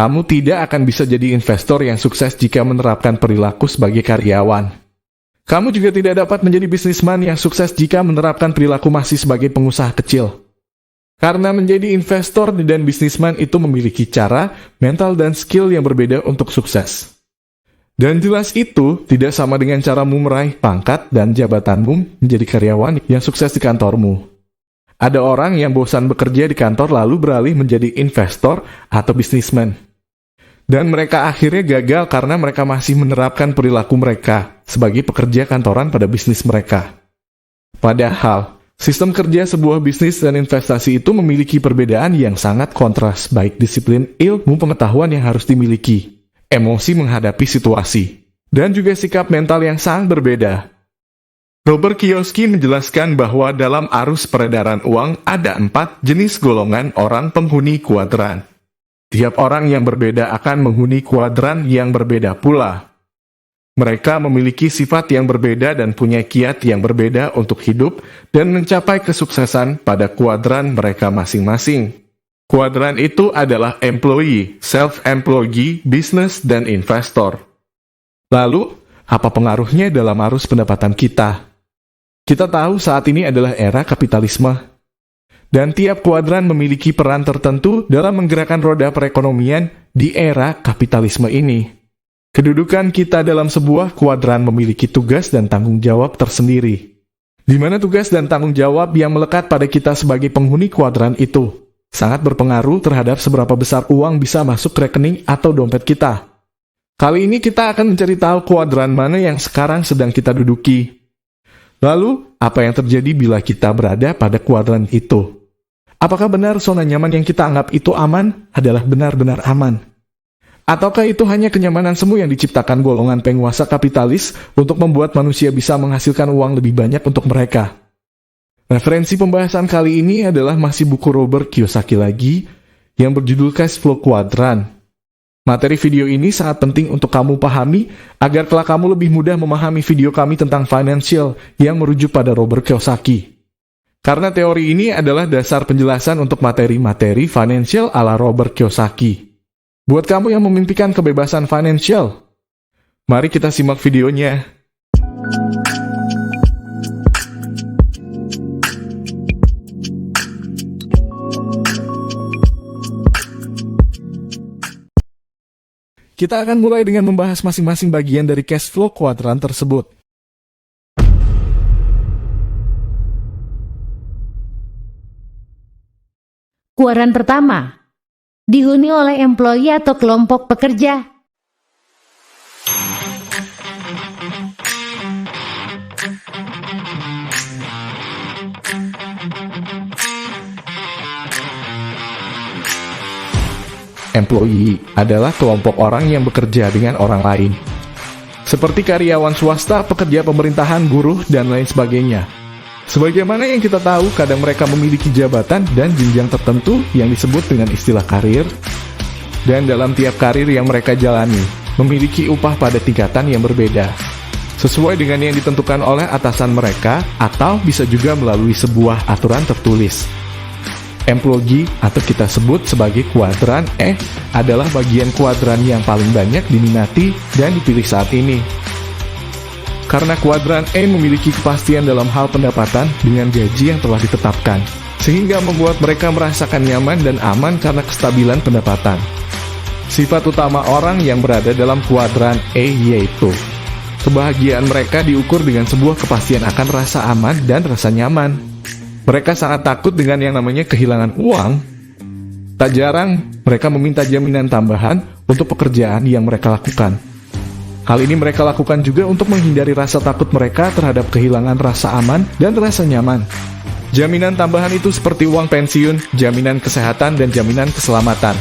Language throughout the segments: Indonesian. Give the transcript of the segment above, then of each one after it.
Kamu tidak akan bisa jadi investor yang sukses jika menerapkan perilaku sebagai karyawan. Kamu juga tidak dapat menjadi bisnisman yang sukses jika menerapkan perilaku masih sebagai pengusaha kecil. Karena menjadi investor dan bisnisman itu memiliki cara, mental, dan skill yang berbeda untuk sukses. Dan jelas itu tidak sama dengan caramu meraih pangkat dan jabatanmu menjadi karyawan yang sukses di kantormu. Ada orang yang bosan bekerja di kantor lalu beralih menjadi investor atau bisnismen. Dan mereka akhirnya gagal karena mereka masih menerapkan perilaku mereka sebagai pekerja kantoran pada bisnis mereka. Padahal, sistem kerja sebuah bisnis dan investasi itu memiliki perbedaan yang sangat kontras, baik disiplin ilmu pengetahuan yang harus dimiliki, emosi menghadapi situasi, dan juga sikap mental yang sangat berbeda. Robert Kiyosaki menjelaskan bahwa dalam arus peredaran uang ada 4 jenis golongan orang penghuni kuadran. Tiap orang yang berbeda akan menghuni kuadran yang berbeda pula. Mereka memiliki sifat yang berbeda dan punya kiat yang berbeda untuk hidup dan mencapai kesuksesan pada kuadran mereka masing-masing. Kuadran itu adalah employee, self-employee, business, dan investor. Lalu, apa pengaruhnya dalam arus pendapatan kita? Kita tahu saat ini adalah era kapitalisme, dan tiap kuadran memiliki peran tertentu dalam menggerakkan roda perekonomian di era kapitalisme ini. Kedudukan kita dalam sebuah kuadran memiliki tugas dan tanggung jawab tersendiri, di mana tugas dan tanggung jawab yang melekat pada kita sebagai penghuni kuadran itu sangat berpengaruh terhadap seberapa besar uang bisa masuk ke rekening atau dompet kita. Kali ini kita akan mencari tahu kuadran mana yang sekarang sedang kita duduki. Lalu, apa yang terjadi bila kita berada pada kuadran itu? Apakah benar zona nyaman yang kita anggap itu aman adalah benar-benar aman? Ataukah itu hanya kenyamanan semu yang diciptakan golongan penguasa kapitalis untuk membuat manusia bisa menghasilkan uang lebih banyak untuk mereka? Referensi pembahasan kali ini adalah masih buku Robert Kiyosaki lagi yang berjudul Cash Flow Quadrant. Materi video ini sangat penting untuk kamu pahami agar kelak kamu lebih mudah memahami video kami tentang financial yang merujuk pada Robert Kiyosaki. Karena teori ini adalah dasar penjelasan untuk materi-materi financial ala Robert Kiyosaki. Buat kamu yang memimpikan kebebasan financial, mari kita simak videonya. Kita akan mulai dengan membahas masing-masing bagian dari cash flow kuadran tersebut. Kuadran pertama, dihuni oleh employee atau kelompok pekerja. Employee adalah kelompok orang yang bekerja dengan orang lain. Seperti karyawan swasta, pekerja pemerintahan, buruh, dan lain sebagainya. Sebagaimana yang kita tahu, kadang mereka memiliki jabatan dan jenjang tertentu yang disebut dengan istilah karir. Dan dalam tiap karir yang mereka jalani, memiliki upah pada tingkatan yang berbeda, sesuai dengan yang ditentukan oleh atasan mereka, atau bisa juga melalui sebuah aturan tertulis. Employee atau kita sebut sebagai kuadran E adalah bagian kuadran yang paling banyak diminati dan dipilih saat ini. Karena kuadran E memiliki kepastian dalam hal pendapatan dengan gaji yang telah ditetapkan, sehingga membuat mereka merasakan nyaman dan aman karena kestabilan pendapatan. Sifat utama orang yang berada dalam kuadran E yaitu kebahagiaan mereka diukur dengan sebuah kepastian akan rasa aman dan rasa nyaman. Mereka sangat takut dengan yang namanya kehilangan uang. Tak jarang, mereka meminta jaminan tambahan untuk pekerjaan yang mereka lakukan. Hal ini mereka lakukan juga untuk menghindari rasa takut mereka terhadap kehilangan rasa aman dan rasa nyaman. Jaminan tambahan itu seperti uang pensiun, jaminan kesehatan, dan jaminan keselamatan.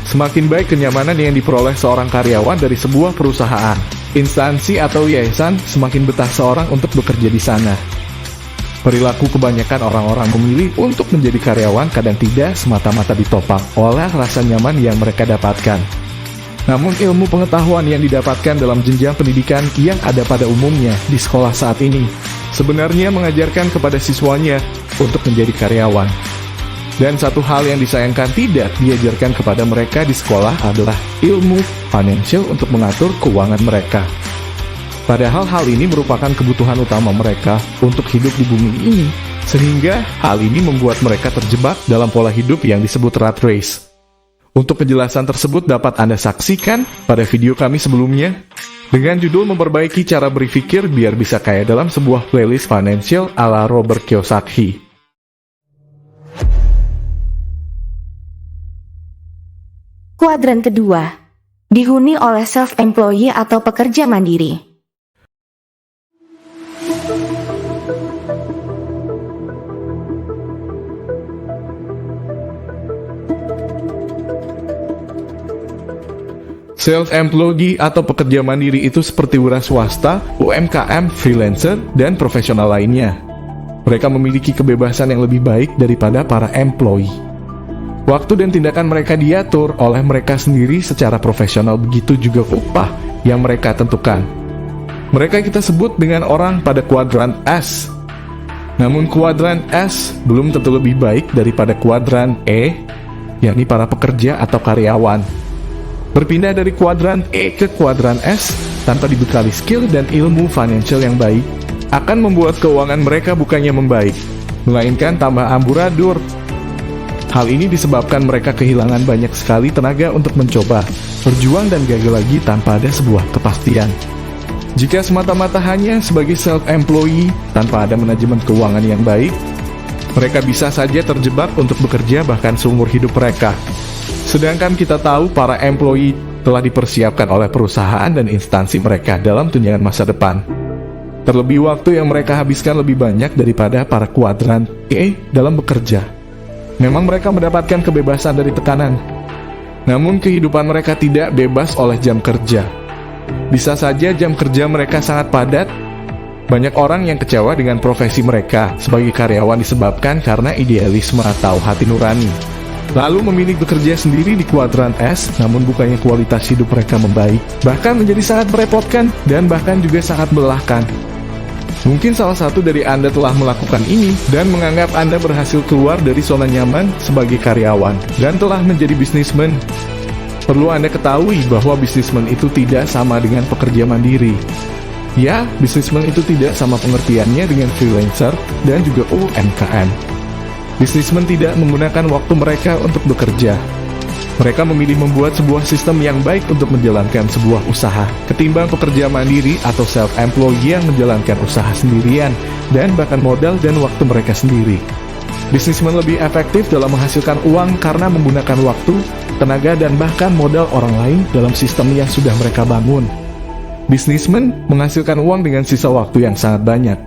Semakin baik kenyamanan yang diperoleh seorang karyawan dari sebuah perusahaan, instansi, atau yayasan, semakin betah seorang untuk bekerja di sana. Perilaku kebanyakan orang-orang memilih untuk menjadi karyawan kadang tidak semata-mata ditopang oleh rasa nyaman yang mereka dapatkan. Namun ilmu pengetahuan yang didapatkan dalam jenjang pendidikan yang ada pada umumnya di sekolah saat ini sebenarnya mengajarkan kepada siswanya untuk menjadi karyawan. Dan satu hal yang disayangkan tidak diajarkan kepada mereka di sekolah adalah ilmu financial untuk mengatur keuangan mereka. Padahal hal ini merupakan kebutuhan utama mereka untuk hidup di bumi ini, sehingga hal ini membuat mereka terjebak dalam pola hidup yang disebut rat race. Untuk penjelasan tersebut dapat Anda saksikan pada video kami sebelumnya, dengan judul memperbaiki cara berpikir biar bisa kaya dalam sebuah playlist financial ala Robert Kiyosaki. Kuadran kedua, dihuni oleh self-employee atau pekerja mandiri. Self-employee atau pekerja mandiri itu seperti wira swasta, UMKM, freelancer, dan profesional lainnya. Mereka memiliki kebebasan yang lebih baik daripada para employee. Waktu dan tindakan mereka diatur oleh mereka sendiri secara profesional, begitu juga upah yang mereka tentukan. Mereka kita sebut dengan orang pada kuadran S. Namun kuadran S belum tentu lebih baik daripada kuadran E, yakni para pekerja atau karyawan. Berpindah dari kuadran E ke kuadran S tanpa dibekali skill dan ilmu financial yang baik akan membuat keuangan mereka bukannya membaik, melainkan tambah amburadul. Hal ini disebabkan mereka kehilangan banyak sekali tenaga untuk mencoba, berjuang dan gagal lagi tanpa ada sebuah kepastian. Jika semata-mata hanya sebagai self-employee tanpa ada manajemen keuangan yang baik, mereka bisa saja terjebak untuk bekerja bahkan seumur hidup mereka. Sedangkan kita tahu para employee telah dipersiapkan oleh perusahaan dan instansi mereka dalam tunjangan masa depan. Terlebih waktu yang mereka habiskan lebih banyak daripada para kuadran E dalam bekerja. Memang mereka mendapatkan kebebasan dari tekanan, namun kehidupan mereka tidak bebas oleh jam kerja. Bisa saja jam kerja mereka sangat padat. Banyak orang yang kecewa dengan profesi mereka sebagai karyawan disebabkan karena idealisme atau hati nurani. Lalu memilih bekerja sendiri di kuadran S, namun bukannya kualitas hidup mereka membaik, bahkan menjadi sangat merepotkan dan bahkan juga sangat melelahkan. Mungkin salah satu dari Anda telah melakukan ini dan menganggap Anda berhasil keluar dari zona nyaman sebagai karyawan dan telah menjadi bisnismen. Perlu Anda ketahui bahwa bisnismen itu tidak sama dengan pekerja mandiri. Ya, bisnismen itu tidak sama pengertiannya dengan freelancer dan juga UMKM. Bisnismen tidak menggunakan waktu mereka untuk bekerja. Mereka memilih membuat sebuah sistem yang baik untuk menjalankan sebuah usaha, ketimbang pekerja mandiri atau self-employee yang menjalankan usaha sendirian, dan bahkan modal dan waktu mereka sendiri. Bisnismen lebih efektif dalam menghasilkan uang karena menggunakan waktu, tenaga, dan bahkan modal orang lain dalam sistem yang sudah mereka bangun. Bisnismen menghasilkan uang dengan sisa waktu yang sangat banyak.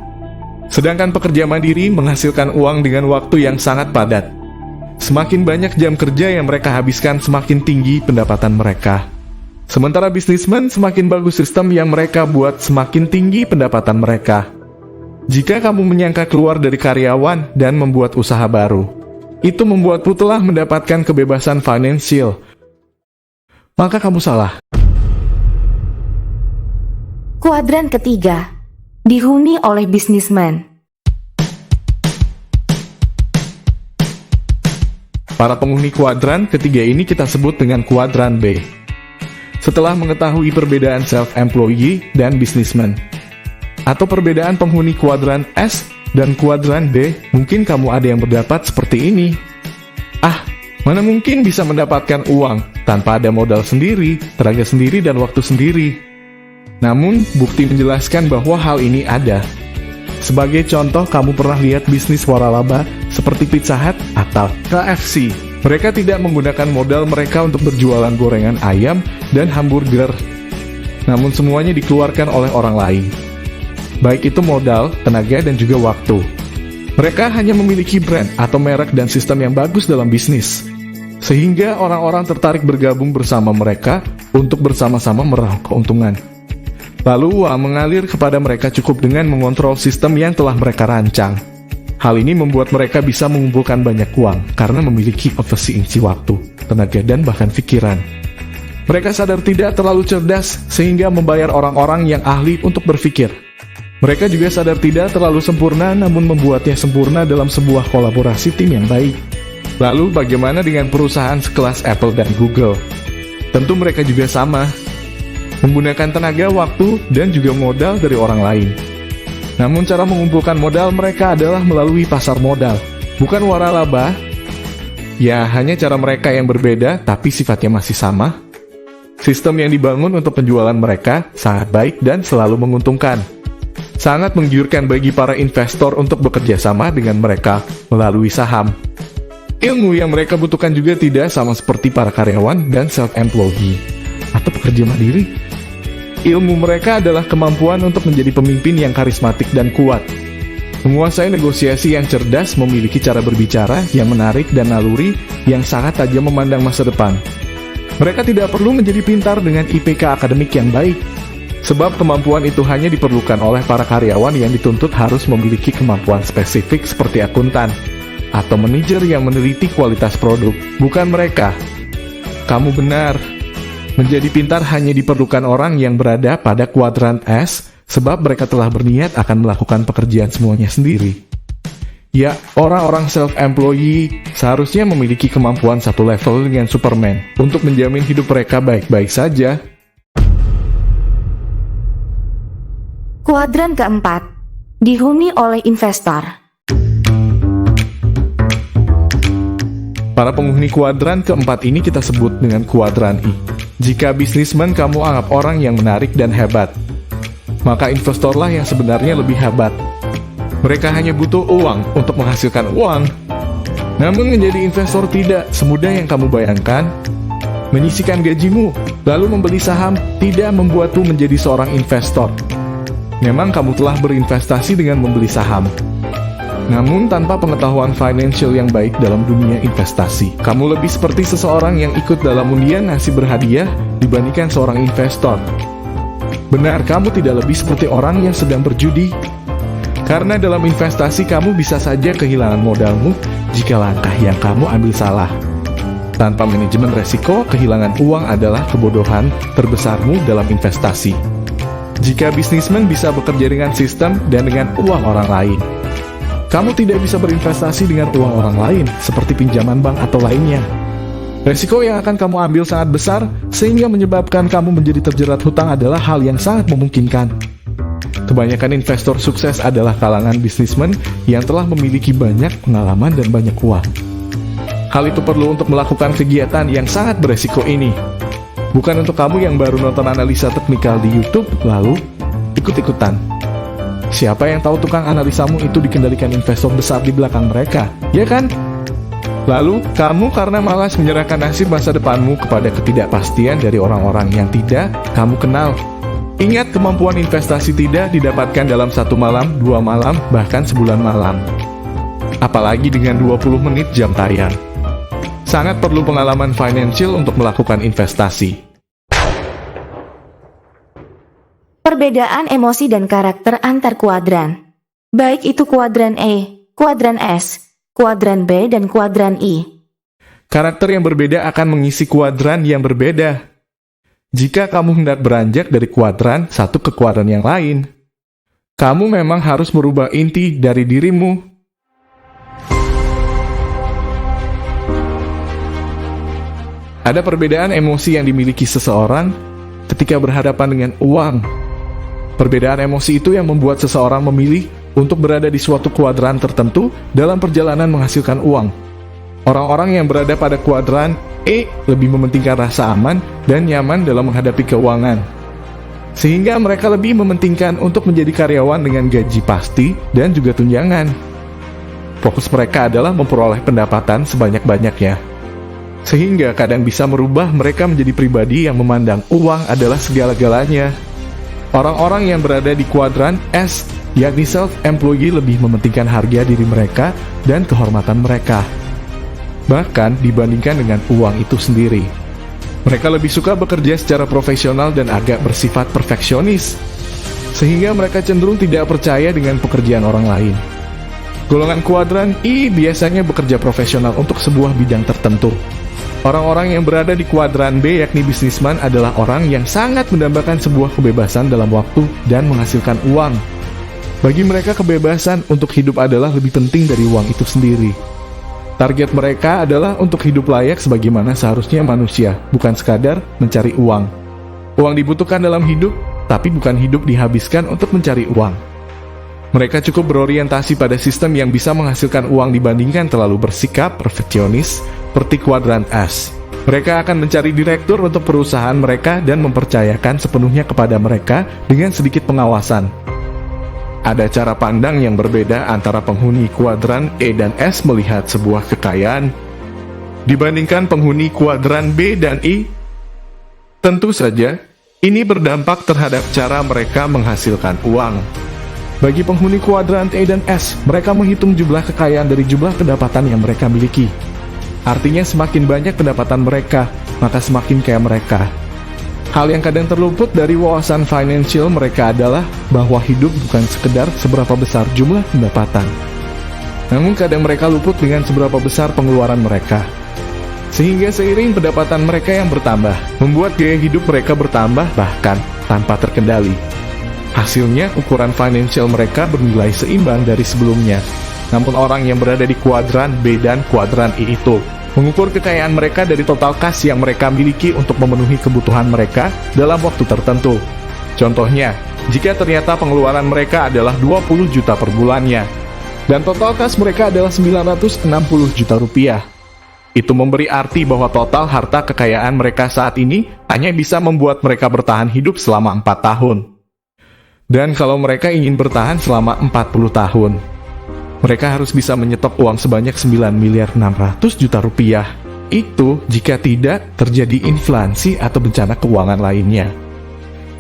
Sedangkan pekerja mandiri menghasilkan uang dengan waktu yang sangat padat. Semakin banyak jam kerja yang mereka habiskan, semakin tinggi pendapatan mereka. Sementara bisnismen, semakin bagus sistem yang mereka buat, semakin tinggi pendapatan mereka. Jika kamu menyangka keluar dari karyawan dan membuat usaha baru, itu membuatmu telah mendapatkan kebebasan finansial, maka kamu salah. Kuadran ketiga, dihuni oleh bisnismen. Para penghuni kuadran ketiga ini kita sebut dengan kuadran B. Setelah mengetahui perbedaan self-employee dan businessman, atau perbedaan penghuni kuadran S dan kuadran B, mungkin kamu ada yang berpendapat seperti ini. Mana mungkin bisa mendapatkan uang tanpa ada modal sendiri, tenaga sendiri, dan waktu sendiri. Namun, bukti menjelaskan bahwa hal ini ada. Sebagai contoh, kamu pernah lihat bisnis waralaba seperti Pizza Hut atau KFC. Mereka tidak menggunakan modal mereka untuk berjualan gorengan ayam dan hamburger. Namun semuanya dikeluarkan oleh orang lain. Baik itu modal, tenaga, dan juga waktu. Mereka hanya memiliki brand atau merek dan sistem yang bagus dalam bisnis. Sehingga orang-orang tertarik bergabung bersama mereka untuk bersama-sama meraup keuntungan. Lalu uang mengalir kepada mereka cukup dengan mengontrol sistem yang telah mereka rancang. Hal ini membuat mereka bisa mengumpulkan banyak uang karena memiliki efisiensi waktu, tenaga, dan bahkan pikiran. Mereka sadar tidak terlalu cerdas sehingga membayar orang-orang yang ahli untuk berpikir. Mereka juga sadar tidak terlalu sempurna namun membuatnya sempurna dalam sebuah kolaborasi tim yang baik. Lalu bagaimana dengan perusahaan sekelas Apple dan Google? Tentu mereka juga sama, menggunakan tenaga, waktu, dan juga modal dari orang lain. Namun cara mengumpulkan modal mereka adalah melalui pasar modal, bukan waralaba. Ya, hanya cara mereka yang berbeda, tapi sifatnya masih sama. Sistem yang dibangun untuk penjualan mereka sangat baik dan selalu menguntungkan. Sangat menggiurkan bagi para investor untuk bekerja sama dengan mereka melalui saham. Ilmu yang mereka butuhkan juga tidak sama seperti para karyawan dan self-employee atau pekerja mandiri. Ilmu mereka adalah kemampuan untuk menjadi pemimpin yang karismatik dan kuat, menguasai negosiasi yang cerdas, memiliki cara berbicara yang menarik dan naluri yang sangat tajam memandang masa depan. Mereka tidak perlu menjadi pintar dengan IPK akademik yang baik, sebab kemampuan itu hanya diperlukan oleh para karyawan yang dituntut harus memiliki kemampuan spesifik seperti akuntan atau manajer yang meneliti kualitas produk, bukan mereka. Kamu benar. Menjadi pintar hanya diperlukan orang yang berada pada kuadran S, sebab mereka telah berniat akan melakukan pekerjaan semuanya sendiri. Ya, orang-orang self-employee seharusnya memiliki kemampuan satu level dengan Superman untuk menjamin hidup mereka baik-baik saja. Kuadran keempat, dihuni oleh investor. Para penghuni kuadran keempat ini kita sebut dengan kuadran I. Jika bisnismen kamu anggap orang yang menarik dan hebat, maka investorlah yang sebenarnya lebih hebat. Mereka hanya butuh uang untuk menghasilkan uang. Namun menjadi investor tidak semudah yang kamu bayangkan. Menyisihkan gajimu, lalu membeli saham tidak membuatmu menjadi seorang investor. Memang kamu telah berinvestasi dengan membeli saham, namun tanpa pengetahuan financial yang baik dalam dunia investasi. Kamu lebih seperti seseorang yang ikut dalam undian nasi berhadiah dibandingkan seorang investor. Benar, kamu tidak lebih seperti orang yang sedang berjudi. Karena dalam investasi kamu bisa saja kehilangan modalmu jika langkah yang kamu ambil salah. Tanpa manajemen resiko, kehilangan uang adalah kebodohan terbesarmu dalam investasi. Jika bisnismen bisa bekerja dengan sistem dan dengan uang orang lain, kamu tidak bisa berinvestasi dengan uang orang lain, seperti pinjaman bank atau lainnya. Resiko yang akan kamu ambil sangat besar, sehingga menyebabkan kamu menjadi terjerat hutang adalah hal yang sangat memungkinkan. Kebanyakan investor sukses adalah kalangan bisnismen yang telah memiliki banyak pengalaman dan banyak uang. Hal itu perlu untuk melakukan kegiatan yang sangat beresiko ini. Bukan untuk kamu yang baru nonton analisa teknikal di YouTube, lalu ikut-ikutan. Siapa yang tahu tukang analisamu itu dikendalikan investor besar di belakang mereka, ya kan? Lalu, kamu karena malas menyerahkan nasib masa depanmu kepada ketidakpastian dari orang-orang yang tidak kamu kenal. Ingat, kemampuan investasi tidak didapatkan dalam 1 malam, 2 malam, bahkan sebulan malam. Apalagi dengan 20 menit jam tayang. Sangat perlu pengalaman financial untuk melakukan investasi. Perbedaan emosi dan karakter antar kuadran. Baik itu kuadran E, kuadran S, kuadran B, dan kuadran I. Karakter yang berbeda akan mengisi kuadran yang berbeda. Jika kamu hendak beranjak dari kuadran satu ke kuadran yang lain, kamu memang harus merubah inti dari dirimu. Ada perbedaan emosi yang dimiliki seseorang ketika berhadapan dengan uang. Perbedaan emosi itu yang membuat seseorang memilih untuk berada di suatu kuadran tertentu dalam perjalanan menghasilkan uang. Orang-orang yang berada pada kuadran E lebih mementingkan rasa aman dan nyaman dalam menghadapi keuangan, sehingga mereka lebih mementingkan untuk menjadi karyawan dengan gaji pasti dan juga tunjangan. Fokus mereka adalah memperoleh pendapatan sebanyak-banyaknya, sehingga kadang bisa merubah mereka menjadi pribadi yang memandang uang adalah segala-galanya. Orang-orang yang berada di kuadran S, yakni self-employee, lebih mementingkan harga diri mereka dan kehormatan mereka, bahkan dibandingkan dengan uang itu sendiri. Mereka lebih suka bekerja secara profesional dan agak bersifat perfeksionis, sehingga mereka cenderung tidak percaya dengan pekerjaan orang lain. Golongan kuadran I biasanya bekerja profesional untuk sebuah bidang tertentu. Orang-orang yang berada di kuadran B, yakni bisnisman, adalah orang yang sangat mendambakan sebuah kebebasan dalam waktu dan menghasilkan uang. Bagi mereka, kebebasan untuk hidup adalah lebih penting dari uang itu sendiri. Target mereka adalah untuk hidup layak sebagaimana seharusnya manusia, bukan sekadar mencari uang. Uang dibutuhkan dalam hidup, tapi bukan hidup dihabiskan untuk mencari uang. Mereka cukup berorientasi pada sistem yang bisa menghasilkan uang dibandingkan terlalu bersikap perfeksionis seperti kuadran S. Mereka akan mencari direktur untuk perusahaan mereka dan mempercayakan sepenuhnya kepada mereka dengan sedikit pengawasan. Ada cara pandang yang berbeda antara penghuni kuadran E dan S melihat sebuah kekayaan dibandingkan penghuni kuadran B dan I. Tentu saja, ini berdampak terhadap cara mereka menghasilkan uang. Bagi penghuni kuadran E dan S, mereka menghitung jumlah kekayaan dari jumlah pendapatan yang mereka miliki. Artinya semakin banyak pendapatan mereka, maka semakin kaya mereka. Hal yang kadang terluput dari wawasan finansial mereka adalah bahwa hidup bukan sekedar seberapa besar jumlah pendapatan. Namun kadang mereka luput dengan seberapa besar pengeluaran mereka. Sehingga seiring pendapatan mereka yang bertambah, membuat gaya hidup mereka bertambah bahkan tanpa terkendali. Hasilnya, ukuran finansial mereka bernilai seimbang dari sebelumnya. Namun orang yang berada di kuadran B dan kuadran I itu mengukur kekayaan mereka dari total kas yang mereka miliki untuk memenuhi kebutuhan mereka dalam waktu tertentu. Contohnya, jika ternyata pengeluaran mereka adalah 20 juta per bulannya, dan total kas mereka adalah 960 juta rupiah. Itu memberi arti bahwa total harta kekayaan mereka saat ini hanya bisa membuat mereka bertahan hidup selama 4 tahun. Dan kalau mereka ingin bertahan selama 40 tahun, mereka harus bisa menyetok uang sebanyak 9.600.000.000 rupiah. Itu jika tidak terjadi inflasi atau bencana keuangan lainnya.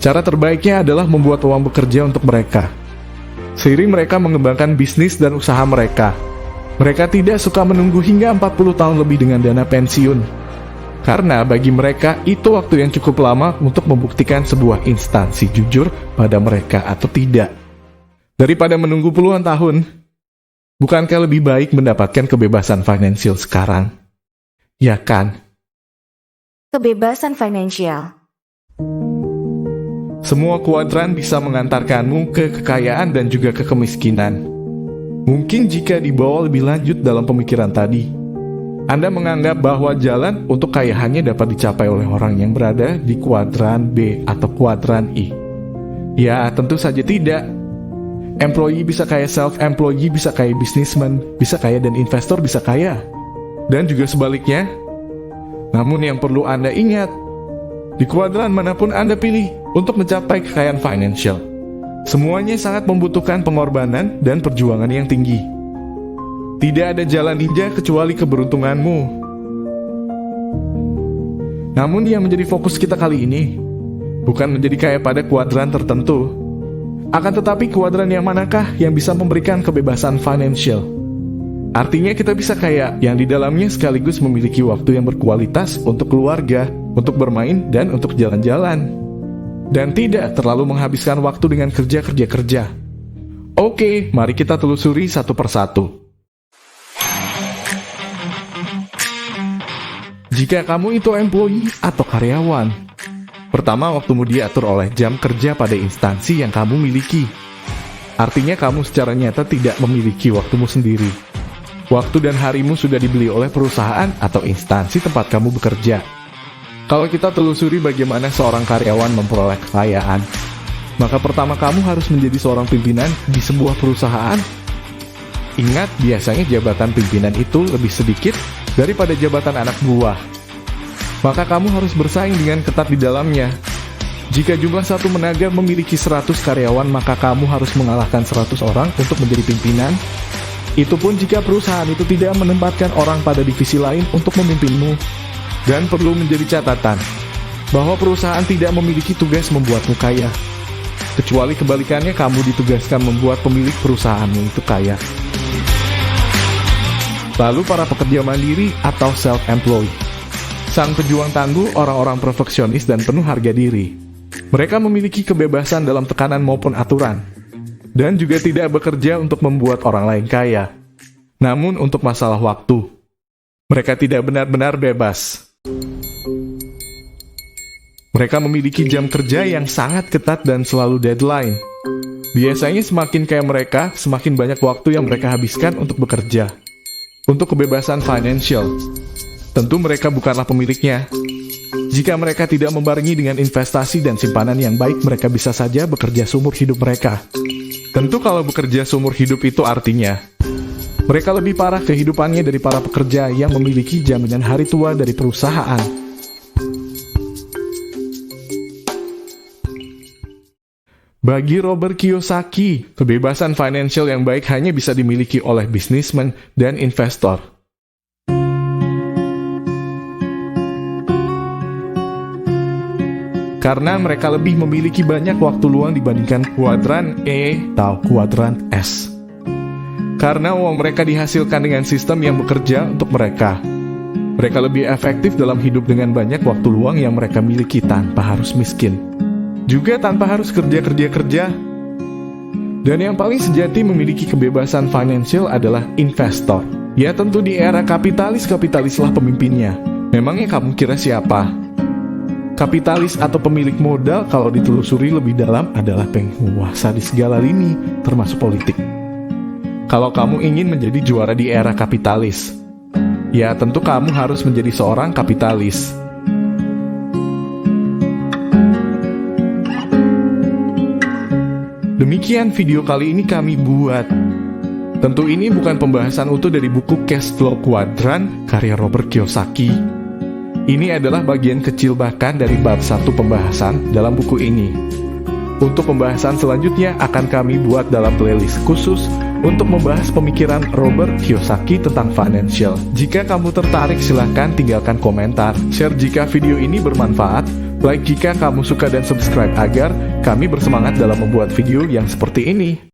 Cara terbaiknya adalah membuat uang bekerja untuk mereka. Seiring mereka mengembangkan bisnis dan usaha mereka, mereka tidak suka menunggu hingga 40 tahun lebih dengan dana pensiun. Karena bagi mereka itu waktu yang cukup lama untuk membuktikan sebuah instansi jujur pada mereka atau tidak. Daripada menunggu puluhan tahun, bukankah lebih baik mendapatkan kebebasan finansial sekarang? Ya kan? Kebebasan finansial. Semua kuadran bisa mengantarkanmu ke kekayaan dan juga ke kemiskinan. Mungkin jika dibawa lebih lanjut dalam pemikiran tadi, Anda menganggap bahwa jalan untuk kaya hanya dapat dicapai oleh orang yang berada di kuadran B atau kuadran I. Ya, tentu saja tidak. Employee bisa kaya, self-employee bisa kaya, businessman bisa kaya, dan investor bisa kaya. Dan juga sebaliknya. Namun yang perlu Anda ingat, di kuadran manapun Anda pilih untuk mencapai kekayaan finansial, semuanya sangat membutuhkan pengorbanan dan perjuangan yang tinggi. Tidak ada jalan ninja kecuali keberuntunganmu. Namun yang menjadi fokus kita kali ini bukan menjadi kaya pada kuadran tertentu. Akan tetapi kuadran yang manakah yang bisa memberikan kebebasan finansial? Artinya kita bisa kaya yang di dalamnya sekaligus memiliki waktu yang berkualitas untuk keluarga, untuk bermain, dan untuk jalan-jalan. Dan tidak terlalu menghabiskan waktu dengan kerja. Oke, mari kita telusuri satu persatu. Jika kamu itu employee atau karyawan, pertama, waktumu diatur oleh jam kerja pada instansi yang kamu miliki. Artinya kamu secara nyata tidak memiliki waktumu sendiri. Waktu dan harimu sudah dibeli oleh perusahaan atau instansi tempat kamu bekerja. Kalau kita telusuri bagaimana seorang karyawan memperoleh kekayaan, maka pertama kamu harus menjadi seorang pimpinan di sebuah perusahaan. Ingat, biasanya jabatan pimpinan itu lebih sedikit daripada jabatan anak buah. Maka kamu harus bersaing dengan ketat di dalamnya. Jika jumlah satu menaga memiliki 100 karyawan, maka kamu harus mengalahkan 100 orang untuk menjadi pimpinan. Itu pun jika perusahaan itu tidak menempatkan orang pada divisi lain untuk memimpinmu. Dan perlu menjadi catatan, bahwa perusahaan tidak memiliki tugas membuatmu kaya. Kecuali kebalikannya, kamu ditugaskan membuat pemilik perusahaanmu itu kaya. Lalu para pekerja mandiri atau self-employed. Sang pejuang tangguh, orang-orang perfeksionis dan penuh harga diri. Mereka memiliki kebebasan dalam tekanan maupun aturan. Dan juga tidak bekerja untuk membuat orang lain kaya. Namun untuk masalah waktu, mereka tidak benar-benar bebas. Mereka memiliki jam kerja yang sangat ketat dan selalu deadline. Biasanya semakin kaya mereka, semakin banyak waktu yang mereka habiskan untuk bekerja. Untuk kebebasan financial, tentu mereka bukanlah pemiliknya. Jika mereka tidak membarengi dengan investasi dan simpanan yang baik, mereka bisa saja bekerja seumur hidup mereka. Tentu kalau bekerja seumur hidup itu artinya mereka lebih parah kehidupannya dari para pekerja yang memiliki jaminan hari tua dari perusahaan. Bagi Robert Kiyosaki, kebebasan finansial yang baik hanya bisa dimiliki oleh bisnismen dan investor. Karena mereka lebih memiliki banyak waktu luang dibandingkan kuadran E atau kuadran S. Karena uang mereka dihasilkan dengan sistem yang bekerja untuk mereka. Mereka lebih efektif dalam hidup dengan banyak waktu luang yang mereka miliki tanpa harus miskin. Juga tanpa harus kerja. Dan yang paling sejati memiliki kebebasan finansial adalah investor. Ya tentu di era kapitalislah pemimpinnya. Memangnya kamu kira siapa? Kapitalis atau pemilik modal kalau ditelusuri lebih dalam adalah penguasa di segala lini, termasuk politik. Kalau kamu ingin menjadi juara di era kapitalis, ya tentu kamu harus menjadi seorang kapitalis. Demikian video kali ini kami buat. Tentu ini bukan pembahasan utuh dari buku Cash Flow Quadrant karya Robert Kiyosaki. Ini adalah bagian kecil bahkan dari bab 1 pembahasan dalam buku ini. Untuk pembahasan selanjutnya akan kami buat dalam playlist khusus untuk membahas pemikiran Robert Kiyosaki tentang financial. Jika kamu tertarik silahkan tinggalkan komentar, share jika video ini bermanfaat, like jika kamu suka dan subscribe agar kami bersemangat dalam membuat video yang seperti ini.